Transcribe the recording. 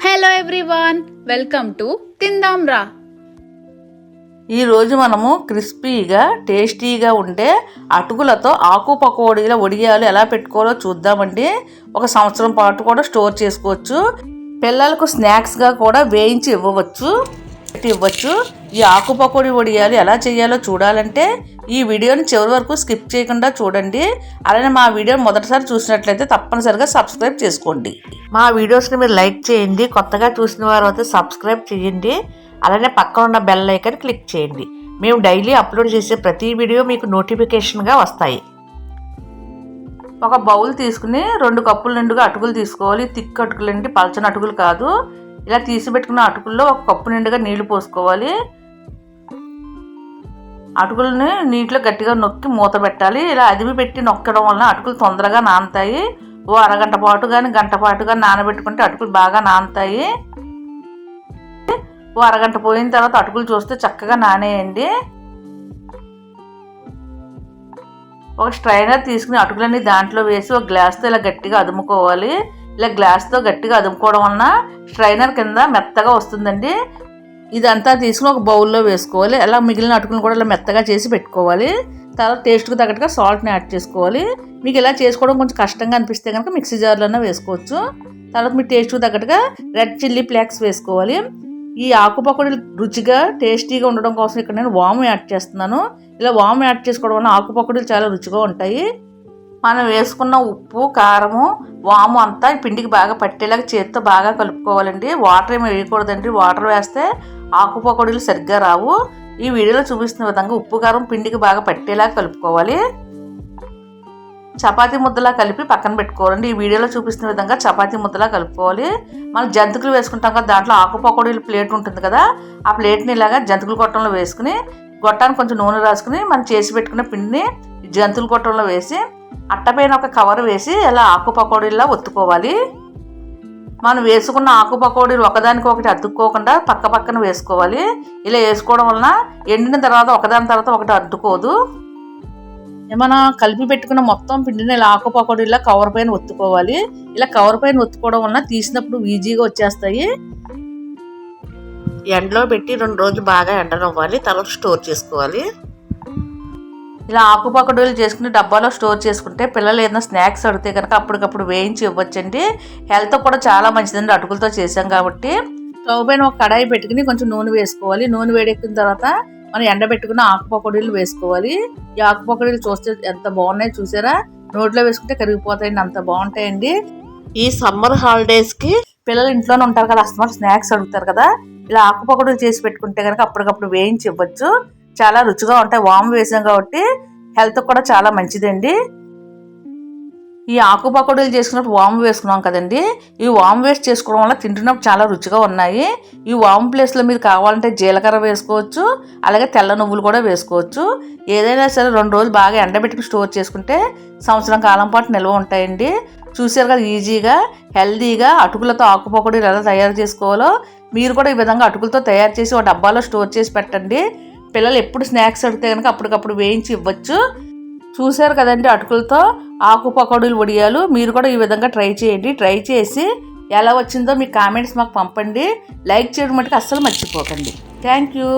Hello everyone, welcome to తిందాం రా. ఈరోజు మనము క్రిస్పీగా టేస్టీగా ఉండే అటుకులతో ఆకు పకోడీల వడియాలు ఎలా పెట్టుకోవాలో చూద్దామండి. ఒక సంవత్సరం పాటు కూడా స్టోర్ చేసుకోవచ్చు. పిల్లలకు స్నాక్స్గా కూడా వేయించి ఇవ్వచ్చు. ఈ ఆకు పకోడీ వడియాలు ఎలా చేయాలో చూడాలంటే ఈ వీడియోని చివరి వరకు స్కిప్ చేయకుండా చూడండి. అలానే మా వీడియో మొదటిసారి చూసినట్లయితే తప్పనిసరిగా సబ్స్క్రైబ్ చేసుకోండి. మా వీడియోస్ని మీరు లైక్ చేయండి. కొత్తగా చూసిన వారు అయితే సబ్స్క్రైబ్ చేయండి. అలానే పక్కన ఉన్న బెల్ ఐకాన్ క్లిక్ చేయండి. మేము డైలీ అప్లోడ్ చేసే ప్రతి వీడియో మీకు నోటిఫికేషన్గా వస్తాయి. ఒక బౌల్ తీసుకుని 2 కప్పుల నిండుగా అటుకులు తీసుకోవాలి. తిక్కు అటుకులు అండి, పలచని అటుకులు కాదు. ఇలా తీసి పెట్టుకున్న అటుకుల్లో 1 కప్పు నిండుగా నీళ్లు పోసుకోవాలి. అటుకులని నీటిలో గట్టిగా నొక్కి మూత పెట్టాలి. ఇలా అదిమి పెట్టి నొక్కడం వలన అటుకులు తొందరగా నానుతాయి. ఓ అరగంట పాటు కానీ గంట పాటు కానీ నానబెట్టుకుంటే అటుకులు బాగా నానుతాయి. ఓ అరగంట పోయిన తర్వాత అటుకులు చూస్తే చక్కగా నానేయండి. ఒక స్ట్రైనర్ తీసుకుని అటుకులన్నీ దాంట్లో వేసి ఒక గ్లాస్తో ఇలా గట్టిగా అదుముకోవాలి. ఇలా గ్లాస్తో గట్టిగా అదుముకోవడం వలన స్ట్రైనర్ కింద మెత్తగా వస్తుందండి. ఇదంతా తీసుకుని ఒక బౌల్లో వేసుకోవాలి. అలా మిగిలిన అటుకులను కూడా ఇలా మెత్తగా చేసి పెట్టుకోవాలి. తర్వాత టేస్ట్కి తగ్గట్టుగా సాల్ట్ని యాడ్ చేసుకోవాలి. మీకు ఇలా చేసుకోవడం కొంచెం కష్టంగా అనిపిస్తే కనుక మిక్సీ జార్లోనే వేసుకోవచ్చు. తర్వాత మీ టేస్ట్కి తగ్గట్టుగా రెడ్ చిల్లీ ఫ్లేక్స్ వేసుకోవాలి. ఈ ఆకు పకోడీలు రుచిగా టేస్టీగా ఉండడం కోసం ఇక్కడ నేను వాము యాడ్ చేస్తున్నాను. ఇలా వాము యాడ్ చేసుకోవడం వల్ల ఆకు పకోడీలు చాలా రుచిగా ఉంటాయి. మనం వేసుకున్న ఉప్పు, కారము, వాము అంతా ఈ పిండికి బాగా పట్టేలాగా చేతితో బాగా కలుపుకోవాలండి. వాటర్ ఏమి వేయకూడదండి. వాటర్ వేస్తే ఆకు పకోడీలు సరిగ్గా రావు. ఈ వీడియోలో చూపిస్తున్న విధంగా ఉప్పు, కారం పిండికి బాగా పట్టేలాగా కలుపుకోవాలి. చపాతీ ముద్దలా కలిపి పక్కన పెట్టుకోవాలండి. ఈ వీడియోలో చూపిస్తున్న విధంగా చపాతీ ముద్దలా కలుపుకోవాలి. మనం జంతికలు వేసుకుంటాం కదా, దాంట్లో ఆకు పకోడీల ప్లేట్ ఉంటుంది కదా, ఆ ప్లేట్ని ఇలాగా జంతికల గొట్టంలో వేసుకుని గొట్టానికి కొంచెం నూనె రాసుకుని మనం చేసి పెట్టుకున్న పిండిని జంతువుల గొట్టంలో వేసి అట్టపైన ఒక కవర్ వేసి ఇలా ఆకు పకోడీలా ఒత్తుకోవాలి. మనం వేసుకున్న ఆకు పకోడీలు ఒకదానికొకటి అతుక్కోకుండా పక్క పక్కన వేసుకోవాలి. ఇలా వేసుకోవడం వలన ఎండిన తర్వాత ఒకదాని తర్వాత ఒకటి అద్దుకోదు. ఏమైనా కలిపి పెట్టుకున్న మొత్తం పిండిని ఇలా ఆకు పకోడీలా కవర్ పైన ఒత్తుకోవాలి. ఇలా కవర్ పైన ఒత్తుకోవడం వలన తీసినప్పుడు ఈజీగా వచ్చేస్తాయి. ఎండలో పెట్టి 2 రోజులు బాగా ఎండనివ్వాలి. తర్వాత స్టోర్ చేసుకోవాలి. ఇలా ఆకు పకోడీలు చేసుకుని డబ్బాలో స్టోర్ చేసుకుంటే పిల్లలు ఏదైనా స్నాక్స్ అడిగితే కనుక అప్పటికప్పుడు వేయించి ఇవ్వచ్చండి. హెల్త్ కూడా చాలా మంచిదండి. అటుకులతో చేసాం కాబట్టి స్టవ్ పైన ఒక కడాయి పెట్టుకుని కొంచెం నూనె వేసుకోవాలి. నూనె వేడెక్కిన తర్వాత మనం ఎండబెట్టుకున్న ఆకు పకోడీలు వేసుకోవాలి. ఈ ఆకు పకోడీలు చూస్తే ఎంత బాగున్నాయి చూసారా? నోట్లో వేసుకుంటే కరిగిపోతాయండి, అంత బాగుంటాయండి. ఈ సమ్మర్ హాలిడేస్కి పిల్లలు ఇంట్లోనే ఉంటారు కదా, అస్తమానం స్నాక్స్ అడుగుతారు కదా, ఇలా ఆకు పకోడీలు చేసి పెట్టుకుంటే కనుక అప్పటికప్పుడు వేయించి ఇవ్వచ్చు. చాలా రుచిగా ఉంటాయి. వాము వేసాం కాబట్టి హెల్త్ కూడా చాలా మంచిదండి. ఈ ఆకు పకోడీలు చేసుకున్నప్పుడు వాము వేసుకున్నాం కదండి, ఈ వాము వేస్ట్ చేసుకోవడం వల్ల తింటున్నప్పుడు చాలా రుచిగా ఉన్నాయి. ఈ వాము ప్లేస్లో మీరు కావాలంటే జీలకర్ర వేసుకోవచ్చు, అలాగే తెల్ల నువ్వులు కూడా వేసుకోవచ్చు. ఏదైనా సరే 2 రోజులు బాగా ఎండబెట్టుకుని స్టోర్ చేసుకుంటే సంవత్సరం కాలం పాటు నిల్వ ఉంటాయండి. చూసారు కదా, ఈజీగా హెల్దీగా అటుకులతో ఆకు పకోడీలు ఎలా తయారు చేసుకోవాలో మీరు కూడా ఈ విధంగా అటుకులతో తయారు చేసి ఒక డబ్బాలో స్టోర్ చేసి పెట్టండి. పిల్లలు ఎప్పుడు స్నాక్స్ అడిగితే కనుక అప్పటికప్పుడు వేయించి ఇవ్వచ్చు. చూసారు కదండి అటుకులతో ఆకు పకోడీలు వడియాలు. మీరు కూడా ఈ విధంగా ట్రై చేయండి. ట్రై చేసి ఎలా వచ్చిందో మీ కామెంట్స్ మాకు పంపండి. లైక్ చేయడం మటుకు అస్సలు మర్చిపోకండి. Thank you.